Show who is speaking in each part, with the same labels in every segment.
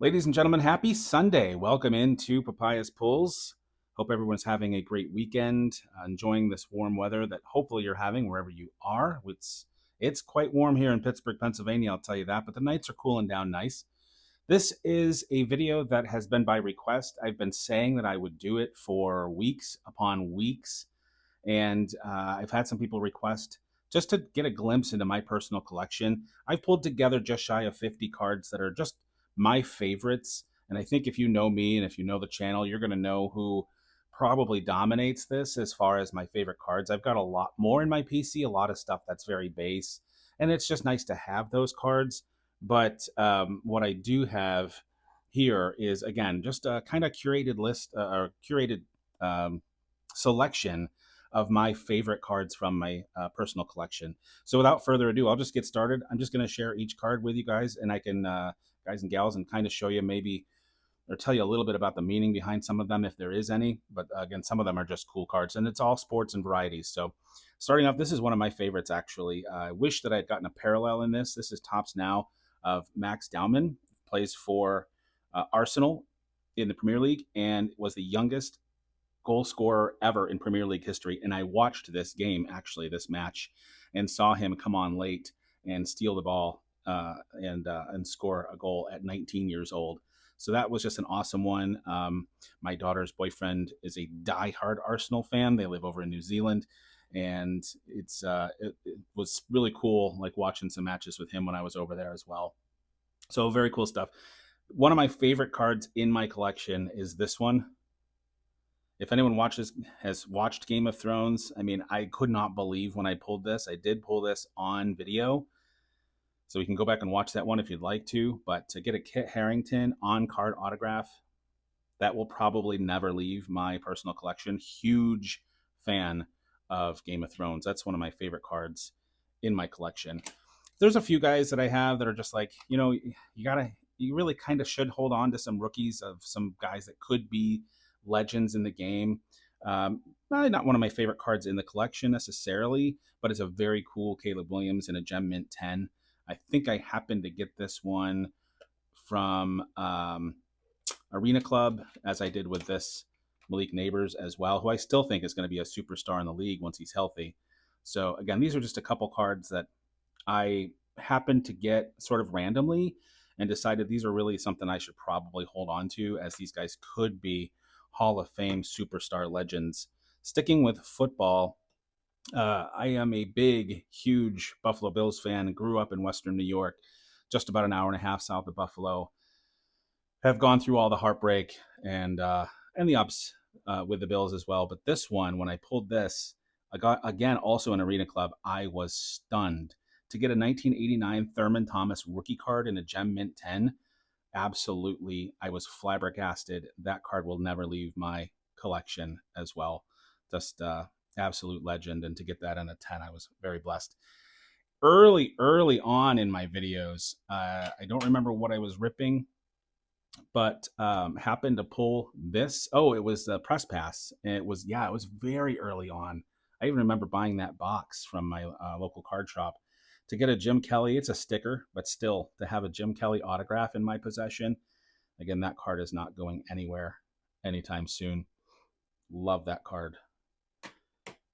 Speaker 1: Ladies and gentlemen, happy Sunday. Welcome into Papaya'S Pulls. Hope everyone's having a great weekend, enjoying this warm weather that hopefully you're having wherever you are. It's quite warm here in Pittsburgh, Pennsylvania, I'll tell you that, but the nights are cooling down nice. This is a video that has been by request. I've been saying that I would do it for weeks upon weeks, and I've had some people request just to get a glimpse into my personal collection. I've pulled together just shy of 50 cards that are just my favorites. And I think if you know me and if you know the channel, you're going to know who probably dominates this as far as my favorite cards. I've got a lot more in my PC, a lot of stuff that's very base, and it's just nice to have those cards. But what I do have here is, again, just a kind of curated list or curated selection of my favorite cards from my personal collection. So without further ado, I'll just get started. I'm just going to share each card with you guys, and I can, guys and gals, and kind of show you maybe or tell you a little bit about the meaning behind some of them if there is any. But again, some of them are just cool cards, and it's all sports and varieties. So starting off, this is one of my favorites, actually. I wish that I had gotten a parallel in this. This is Topps Now of Max Dowman, plays for Arsenal in the Premier League and was the youngest goal scorer ever in Premier League history. And I watched this game, actually, this match, and saw him come on late and steal the ball and score a goal at 19 years old. So that was just an awesome one. My daughter's boyfriend is a diehard Arsenal fan. They live over in New Zealand, and it was really cool, like watching some matches with him when I was over there as well. So very cool stuff. One of my favorite cards in my collection is this one. If anyone has watched Game of Thrones, I mean, I could not believe when I pulled this. I did pull this on video, so we can go back and watch that one if you'd like to. But to get a Kit Harington on-card autograph, that will probably never leave my personal collection. Huge fan of Game of Thrones. That's one of my favorite cards in my collection. There's a few guys that I have that are just like, you really kind of should hold on to some rookies of some guys that could be legends in the game. Probably not one of my favorite cards in the collection necessarily, but it's a very cool Caleb Williams in a Gem Mint 10. I think I happened to get this one from Arena Club, as I did with this Malik Neighbors as well, who I still think is going to be a superstar in the league once he's healthy. So again, these are just a couple cards that I happened to get sort of randomly and decided these are really something I should probably hold on to, as these guys could be Hall of Fame superstar legends. Sticking with football, I am a big, huge Buffalo Bills fan. Grew up in Western New York, just about an hour and a half south of Buffalo. Have gone through all the heartbreak and the ups with the Bills as well. But this one, when I pulled this, I got, again, also in Arena Club, I was stunned to get a 1989 Thurman Thomas rookie card in a Gem Mint 10. Absolutely, I was flabbergasted. That card will never leave my collection as well. Just absolute legend. And to get that in a 10, I was very blessed. Early on in my videos, I don't remember what I was ripping, but happened to pull this. Oh, it was the press pass. And it was very early on. I even remember buying that box from my local card shop. To get a Jim Kelly, it's a sticker, but still, to have a Jim Kelly autograph in my possession, again, that card is not going anywhere anytime soon. Love that card.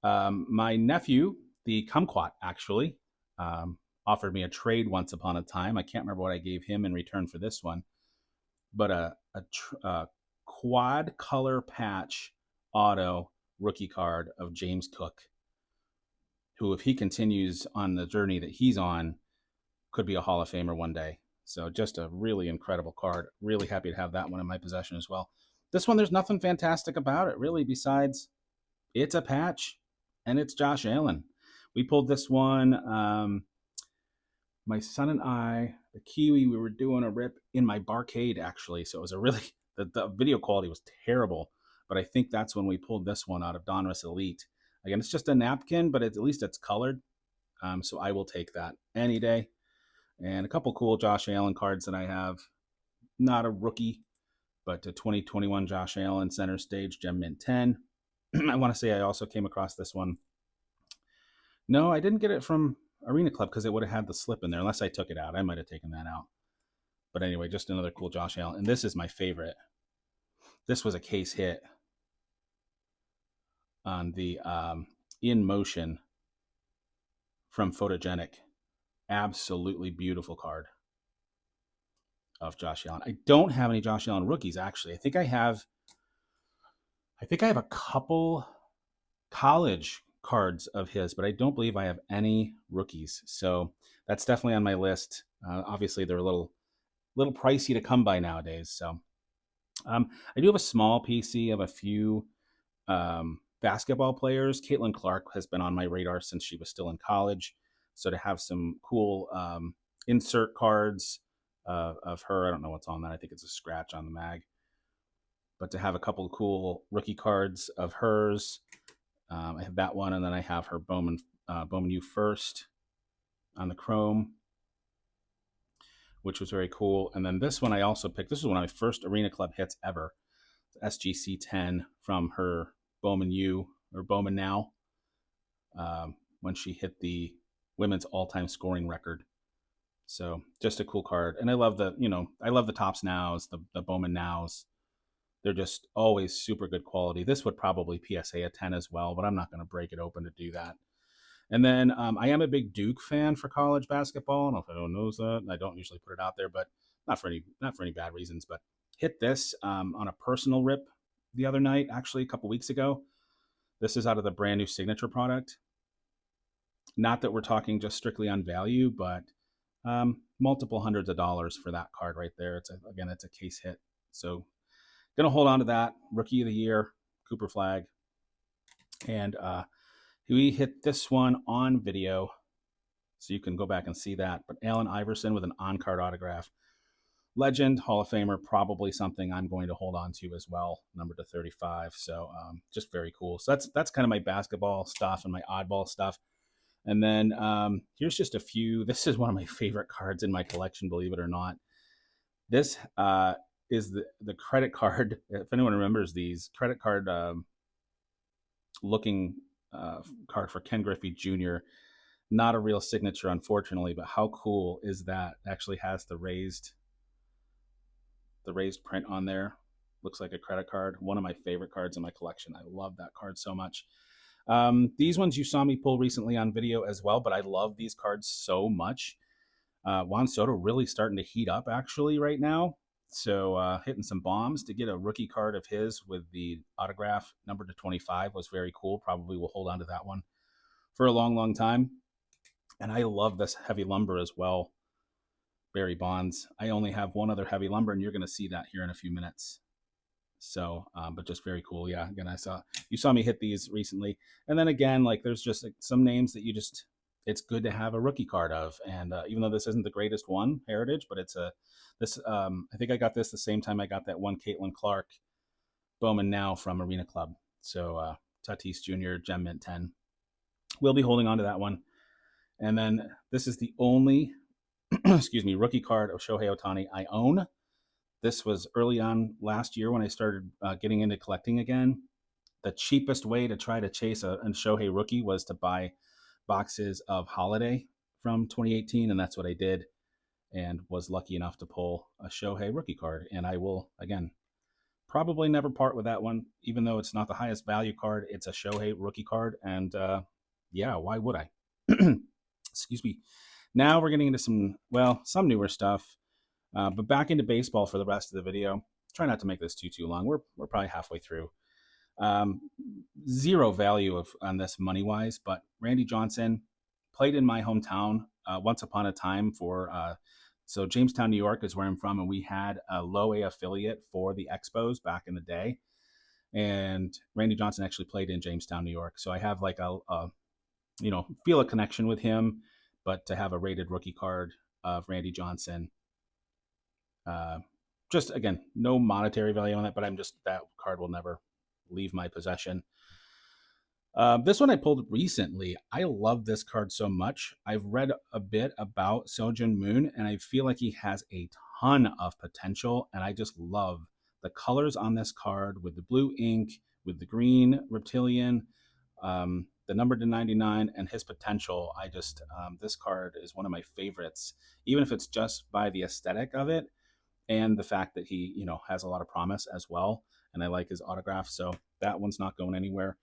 Speaker 1: My nephew, the Kumquat, actually, offered me a trade once upon a time. I can't remember what I gave him in return for this one, but a quad color patch auto rookie card of James Cook, who, if he continues on the journey that he's on, could be a Hall of Famer one day. So just a really incredible card. Really happy to have that one in my possession as well. This one, there's nothing fantastic about it, really, besides it's a patch, and it's Josh Allen. We pulled this one. My son and I, the Kiwi, we were doing a rip in my barcade, actually. So it was a really, the video quality was terrible. But I think that's when we pulled this one out of Donruss Elite. Again, it's just a napkin, but at least it's colored. So I will take that any day. And a couple cool Josh Allen cards that I have. Not a rookie, but a 2021 Josh Allen center stage Gem Mint 10. I want to say I also came across this one. No, I didn't get it from Arena Club because it would have had the slip in there, unless I took it out. I might have taken that out. But anyway, just another cool Josh Allen. And this is my favorite. This was a case hit on the In Motion from Photogenic. Absolutely beautiful card of Josh Allen. I don't have any Josh Allen rookies, actually. I think I have a couple college cards of his, but I don't believe I have any rookies. So that's definitely on my list. Obviously, they're a little pricey to come by nowadays. So I do have a small PC of a few basketball players. Caitlin Clark has been on my radar since she was still in college. So to have some cool insert cards of her, I don't know what's on that. I think it's a scratch on the mag. But to have a couple of cool rookie cards of hers, I have that one, and then I have her Bowman U first on the chrome, which was very cool. And then this one I also picked. This was one of my first Arena Club hits ever. SGC 10 from her Bowman U or Bowman Now when she hit the women's all-time scoring record. So just a cool card. And I love the Topps Nows, the Bowman Nows. They're just always super good quality. This would probably PSA a 10 as well, but I'm not going to break it open to do that. And then I am a big Duke fan for college basketball. I don't know if anyone knows that. I don't usually put it out there, but not for any bad reasons. But hit this on a personal rip the other night, actually a couple weeks ago. This is out of the brand new signature product. Not that we're talking just strictly on value, but multiple hundreds of dollars for that card right there. It's a case hit. So gonna hold on to that. Rookie of the year, Cooper Flag. And we hit this one on video, so you can go back and see that. But Allen Iverson with an on-card autograph. Legend, Hall of Famer, probably something I'm going to hold on to as well, number to 35. So just very cool. So that's kind of my basketball stuff and my oddball stuff. And then here's just a few. This is one of my favorite cards in my collection, believe it or not. This is the credit card. If anyone remembers these, credit card looking card for Ken Griffey Jr. Not a real signature, unfortunately, but how cool is that? It actually has the raised print on there. Looks like a credit card. One of my favorite cards in my collection. I love that card so much. These ones you saw me pull recently on video as well, but I love these cards so much. Juan Soto really starting to heat up actually right now. So hitting some bombs. To get a rookie card of his with the autograph number to 25 was very cool. Probably will hold on to that one for a long, long time. And I love this heavy lumber as well. Barry Bonds. I only have one other heavy lumber, and you're going to see that here in a few minutes. So, but just very cool. Yeah, again, you saw me hit these recently. And then again, like there's just like some names that it's good to have a rookie card of. And even though this isn't the greatest one, Heritage, but I think I got this the same time I got that one Caitlin Clark Bowman Now from Arena Club. So Tatis Jr. Gem Mint 10. We'll be holding on to that one. And then this is the only, rookie card of Shohei Ohtani I own. This was early on last year when I started getting into collecting again. The cheapest way to try to chase a Shohei rookie was to buy boxes of Holiday from 2018, and that's what I did, and was lucky enough to pull a Shohei rookie card. And I will, again, probably never part with that one, even though it's not the highest value card. It's a Shohei rookie card, and why would I? Excuse me. Now we're getting into some newer stuff, but back into baseball for the rest of the video. Try not to make this too long. We're probably halfway through. Zero value on this money wise, but Randy Johnson played in my hometown once upon a time so Jamestown, New York is where I'm from, and we had a low A affiliate for the Expos back in the day, and Randy Johnson actually played in Jamestown, New York. So I have like feel a connection with him, but to have a rated rookie card of Randy Johnson, just again, no monetary value on that, but that card will never leave my possession. This one I pulled recently. I love this card so much. I've read a bit about Sojun Moon, and I feel like he has a ton of potential, and I just love the colors on this card with the blue ink, with the green reptilian, the number to 99, and his potential. This card is one of my favorites, even if it's just by the aesthetic of it. and the fact that he, has a lot of promise as well. And I like his autograph, so that one's not going anywhere.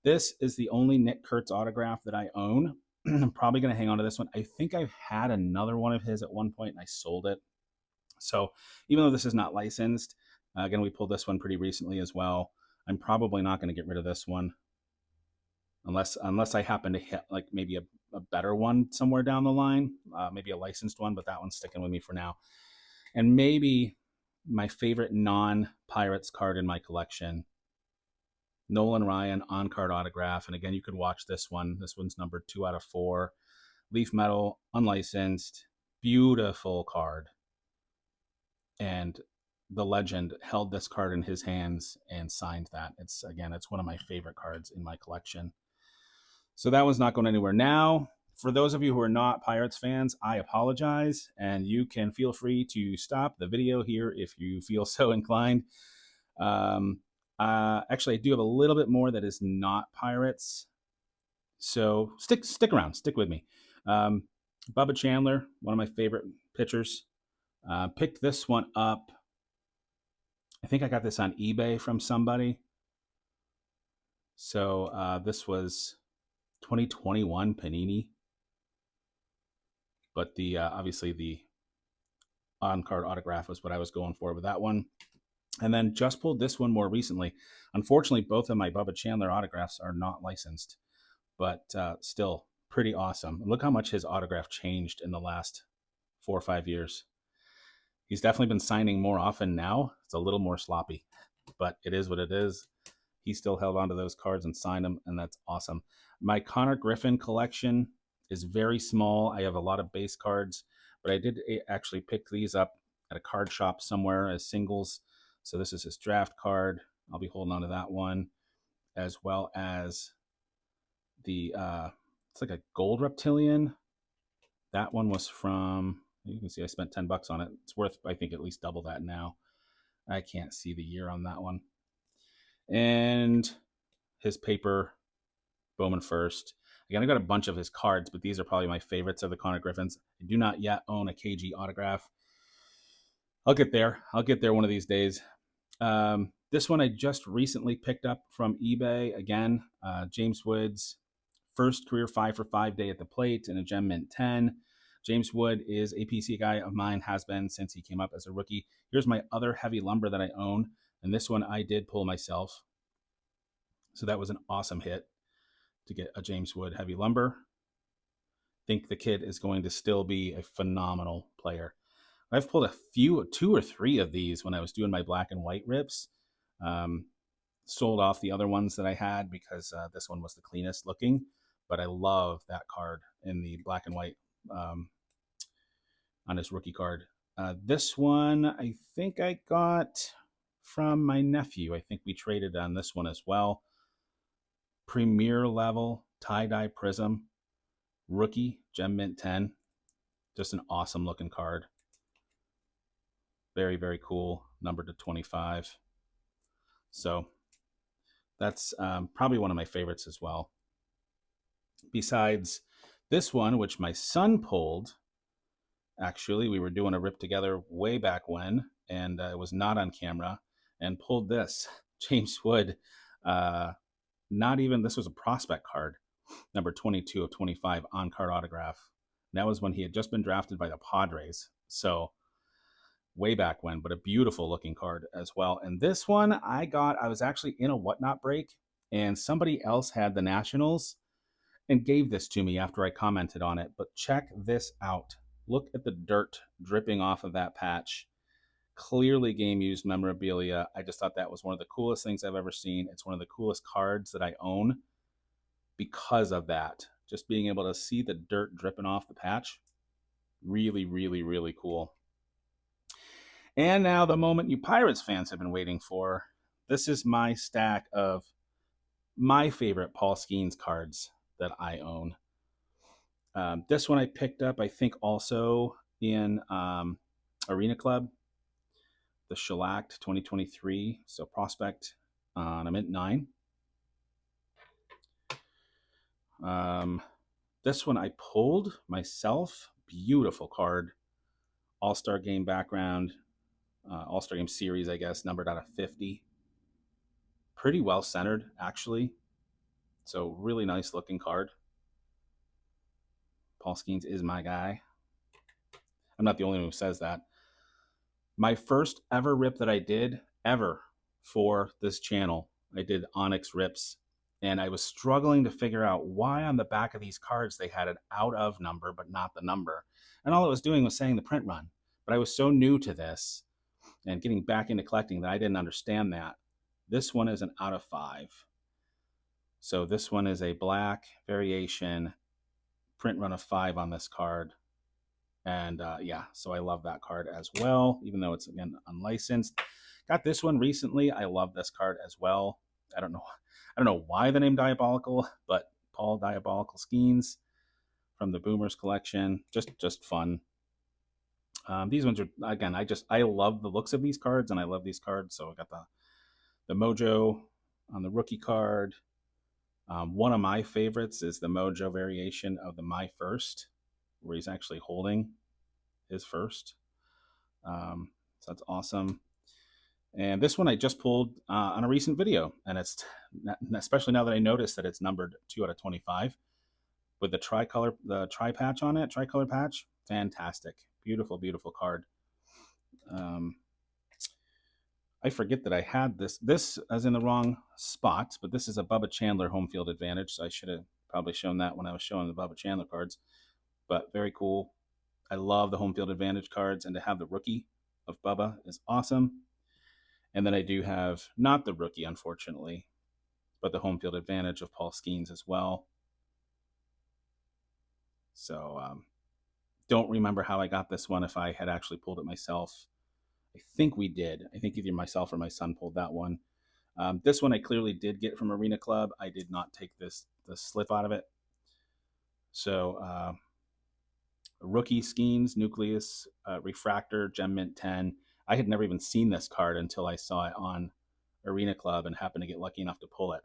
Speaker 1: This is the only Nick Kurtz autograph that I own. I'm probably going to hang on to this one. I think I've had another one of his at one point and I sold it. So even though this is not licensed, again, we pulled this one pretty recently as well. I'm probably not going to get rid of this one unless I happen to hit like maybe a better one somewhere down the line, maybe a licensed one, but that one's sticking with me for now. And maybe my favorite non-Pirates card in my collection, Nolan Ryan on-card autograph. And again, you could watch this one. This one's numbered 2 out of 4. Leaf metal, unlicensed, beautiful card. And the legend held this card in his hands and signed that. It's one of my favorite cards in my collection. So that one's not going anywhere. Now, for those of you who are not Pirates fans, I apologize, and you can feel free to stop the video here if you feel so inclined. Actually, I do have a little bit more that is not Pirates, so stick around, stick with me. Bubba Chandler, one of my favorite pitchers, picked this one up. I think I got this on eBay from somebody. So this was 2021 Panini, but the obviously the on-card autograph was what I was going for with that one. And then just pulled this one more recently. Unfortunately, both of my Bubba Chandler autographs are not licensed, but still pretty awesome. Look how much his autograph changed in the last 4 or 5 years. He's definitely been signing more often now. It's a little more sloppy, but it is what it is. He still held on to those cards and signed them, and that's awesome. My Connor Griffin collection is very small. I have a lot of base cards, but I did actually pick these up at a card shop somewhere as singles. So this is his draft card. I'll be holding on to that one, as well as the, it's like a gold reptilian. That one was from, you can see I spent $10 on it. It's worth, I think, at least double that now. I can't see the year on that one. And his paper Bowman first. Again, I got a bunch of his cards, but these are probably my favorites of the Connor Griffins. I do not yet own a KG autograph. I'll get there. I'll get there one of these days. This one I just recently picked up from eBay. Again, James Wood's first career 5 for 5 day at the plate in a Gem Mint 10. James Wood is a PC guy of mine, has been since he came up as a rookie. Here's my other heavy lumber that I own, and this one I did pull myself. So that was an awesome hit to get a James Wood heavy lumber. I think the kid is going to still be a phenomenal player. I've pulled a few, 2 or 3 of these when I was doing my black and white rips. Sold off the other ones that I had because this one was the cleanest looking, but I love that card in the black and white on his rookie card. This one I think I got from my nephew. I think we traded on this one as well. Premier level tie-dye prism, rookie, Gem Mint 10. Just an awesome looking card. Very, very cool. Numbered to 25. So that's probably one of my favorites as well. Besides this one, which my son pulled, actually, we were doing a rip together way back when, and it was not on camera, and pulled this, James Wood. Not even, this was a prospect card, number 22 of 25 on-card autograph. And that was when he had just been drafted by the Padres. So way back when, but a beautiful looking card as well. And this one I was actually in a Whatnot break, and somebody else had the Nationals and gave this to me after I commented on it. But check this out. Look at the dirt dripping off of that patch. Clearly game used memorabilia. I just thought that was one of the coolest things I've ever seen. It's one of the coolest cards that I own because of that. Just being able to see the dirt dripping off the patch. Really, really, really cool. And now the moment you Pirates fans have been waiting for. This is my stack of my favorite Paul Skeens cards that I own. This one I picked up, I think, also in Arena Club. The Shellacked 2023, so prospect on a Mint 9. This one I pulled myself. Beautiful card. All-Star Game background. All-Star Game Series, I guess, numbered out of 50. Pretty well centered, actually. So really nice looking card. Paul Skeens is my guy. I'm not the only one who says that. My first ever rip that I did ever for this channel, I did Onyx rips, and I was struggling to figure out why on the back of these cards they had an out of number but not the number. And all it was doing was saying the print run. But I was so new to this and getting back into collecting that I didn't understand that. This one is an out of 5. So this one is a black variation print run of 5 on this card. And yeah, so I love that card as well, even though it's, again, unlicensed. Got this one recently. I love this card as well. I don't know why the name Diabolical, but Paul Diabolical Skeens from the Boomers collection. Just fun. These ones are, again, I love the looks of these cards, and I love these cards. So I got the Mojo on the rookie card. One of my favorites is the Mojo variation of the My First, where he's actually holding his first. So that's awesome. And this one I just pulled on a recent video, and it's, especially now that I noticed that it's numbered 2 out of 25 with the tricolor, the tri-patch on it, tricolor patch. Fantastic. Beautiful, beautiful card. I forget that I had this is in the wrong spot, but this is a Bubba Chandler home field advantage, so I should have probably shown that when I was showing the Bubba Chandler cards. But very cool. I love the home field advantage cards, and to have the rookie of Bubba is awesome. And then I do have not the rookie, unfortunately, but the home field advantage of Paul Skeens as well. So don't remember how I got this one, if I had actually pulled it myself. I think we did. I think either myself or my son pulled that one. This one I clearly did get from Arena Club. I did not take the slip out of it. So rookie Skeens, Nucleus, Refractor, Gem Mint 10. I had never even seen this card until I saw it on Arena Club and happened to get lucky enough to pull it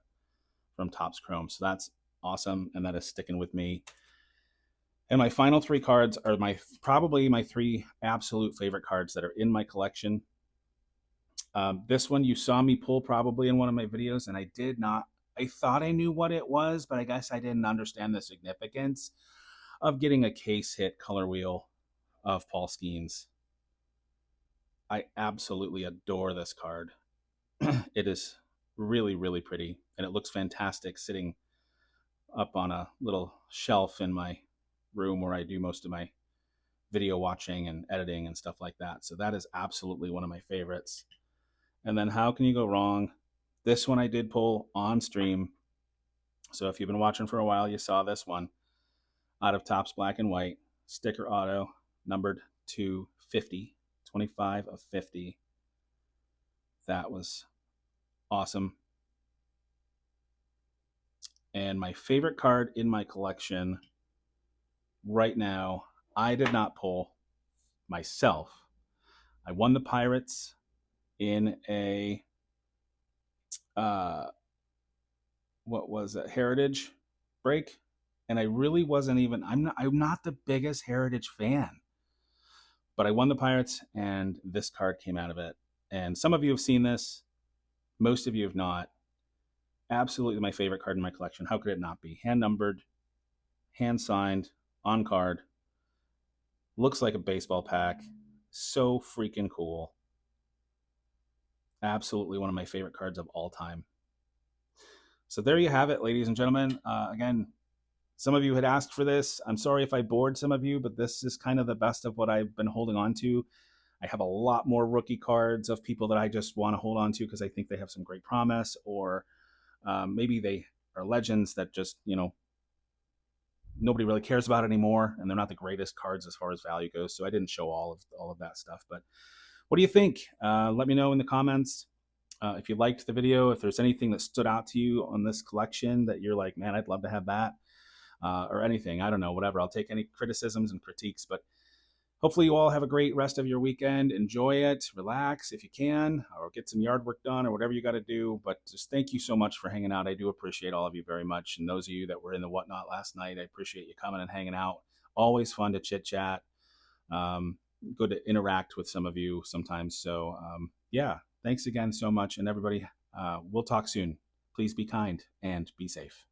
Speaker 1: from Topps Chrome. So that's awesome, and that is sticking with me. And my final 3 cards are probably my 3 absolute favorite cards that are in my collection. This one you saw me pull probably in one of my videos, and I did not. I thought I knew what it was, but I guess I didn't understand the significance of getting a case hit color wheel of Paul Skeens. I absolutely adore this card. It is really, really pretty, and it looks fantastic sitting up on a little shelf in my room where I do most of my video watching and editing and stuff like that. So that is absolutely one of my favorites. And then how can you go wrong? This one I did pull on stream. So if you've been watching for a while, you saw this one out of Topps Black and White, sticker auto, numbered to 50, 25 of 50. That was awesome. And my favorite card in my collection right now, I did not pull myself. I won the Pirates in a what was it, Heritage break, and I really wasn't even. I'm not the biggest Heritage fan, but I won the Pirates, and this card came out of it. And some of you have seen this, most of you have not. Absolutely my favorite card in my collection. How could it not be? Hand numbered, hand signed, on card. Looks like a baseball pack. So freaking cool. Absolutely one of my favorite cards of all time. So there you have it, ladies and gentlemen. Again, some of you had asked for this. I'm sorry if I bored some of you, but this is kind of the best of what I've been holding on to. I have a lot more rookie cards of people that I just want to hold on to because I think they have some great promise, or maybe they are legends that just, nobody really cares about anymore, and they're not the greatest cards as far as value goes. So I didn't show all of that stuff. But what do you think? Let me know in the comments. If you liked the video, if there's anything that stood out to you on this collection that you're like, man, I'd love to have that, or anything. I don't know, whatever. I'll take any criticisms and critiques. But hopefully you all have a great rest of your weekend. Enjoy it. Relax if you can, or get some yard work done, or whatever you got to do. But just thank you so much for hanging out. I do appreciate all of you very much. And those of you that were in the Whatnot last night, I appreciate you coming and hanging out. Always fun to chit chat. good to interact with some of you sometimes. So yeah, thanks again so much, and everybody, we'll talk soon. Please be kind and be safe.